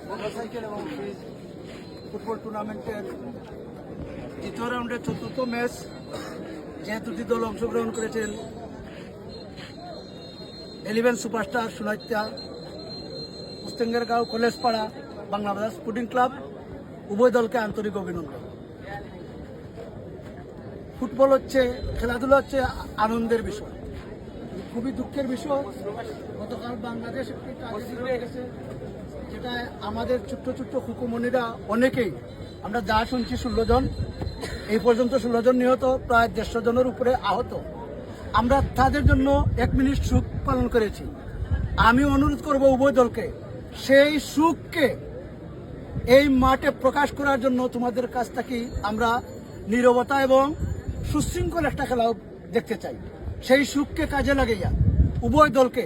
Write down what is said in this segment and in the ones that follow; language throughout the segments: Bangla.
মোটরসাইকেল এবং ফুটবল টুর্নামেন্টের দ্বিতীয় রাউন্ডের চতুর্থ ম্যাচ যে দুটি দল অংশগ্রহণ করেছেন 11 superstar Sonaitya, Kustengargaon Collegepara, Banglabazar sporting club, উভয় দলকে আন্তরিক অভিনন্দন। ফুটবল হচ্ছে, খেলাধুলা হচ্ছে আনন্দের বিষয়, খুবই দুঃখের বিষয়। গতকাল বাংলাদেশ একটি ট্র্যাজেডি হয়ে গেছে, যেটা আমাদের ছোট্ট ছোট্ট হুকুমনিরা অনেকেই, আমরা যা শুনছি 16 জন, এই পর্যন্ত 16 জন নিহত, প্রায় 150 জনের উপরে আহত। আমরা তাদের জন্য 1 মিনিট শোক পালন করেছি। আমি অনুরোধ করব উভয় দলকে সেই শোককে এই মাঠে প্রকাশ করার জন্য তোমাদের কাছ থেকে আমরা নীরবতা এবং সুশৃঙ্খল একটা খেলা দেখতে চাই। সেই শোককে কাজে লাগাইয়া উভয় দলকে,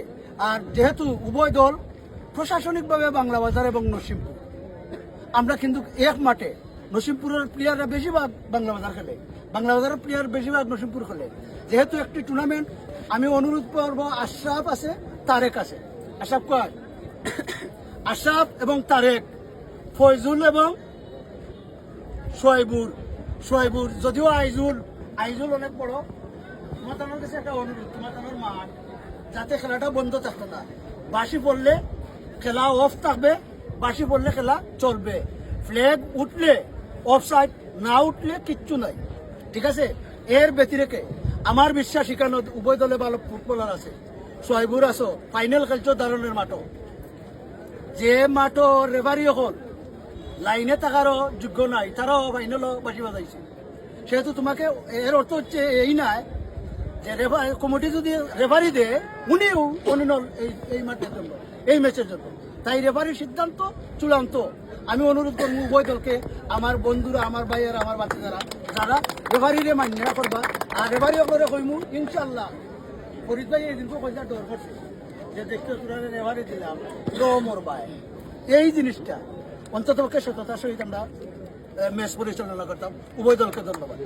আর যেহেতু উভয় দল প্রশাসনিকভাবে বাংলাবাজার এবং নরসিংপুর, আমরা কিন্তু এক মাঠে, নরসিংপুরের প্লেয়াররা বেশিরভাগ বাংলাবাজার খেলে, বাংলাবাজারের প্লেয়ার বেশিরভাগ নরসিংপুর খেলে। যেহেতু একটি টুর্নামেন্ট, আমি অনুরোধ করব, আশরাফ আছে, তারেক আছে, আশরাফ এবং তারেক, ফয়জুল এবং সোয়াইবুর, যদিও আইজুল অনেক বড়, তোমার তানোর কাছে একটা অনুরোধ, তোমার তানোর মাঠ যাতে খেলাটা বন্ধ থাকতো না। বাঁশি পড়লে খেলা অফ থাকবে, বাঁশি পড়লে খেলা চলবে। ফ্ল্যাগ উঠলে অফসাইড, না উঠলে কিচ্ছু নাই, ঠিক আছে? এর ব্যতিরেকে আমার বিশ্বাস এখানে উভয় দলে ভালো ফুটবলার আছে। সোয়াইবুর আছো, ফাইনাল খেলছো দারুণের মাঠও, যে মাঠও রেফারি হল লাইনে থাকারও যোগ্য নাই, তারাও ফাইনালও বাঁশি বাজাইছে। সেহেতু তোমাকে, এর অর্থ হচ্ছে এই নয় যে কমিটি যদি রেফারি দেয়, উনিও অনিনল এই মাঠের জন্য, এই ম্যাচের জন্য। তাই রেফারির সিদ্ধান্ত চূড়ান্ত। আমি অনুরোধ করবো উভয় দলকে, আমার বন্ধুরা, আমার ভাইয়েরা, আমার বাচ্চারা, যারা রেফারিরে মান্য করবা, আর রেফারি করে কইমু ইনশাল্লাহ। ফরিদ ভাই এই দিনকে পয়সা ডর করছে যে দেখতে তোরা রেফারি দিলাম মরবায়, এই জিনিসটা অন্তত পক্ষে সততার সহিত আমরা ম্যাচ পরিচালনা করতাম। উভয় দলকে ধন্যবাদ।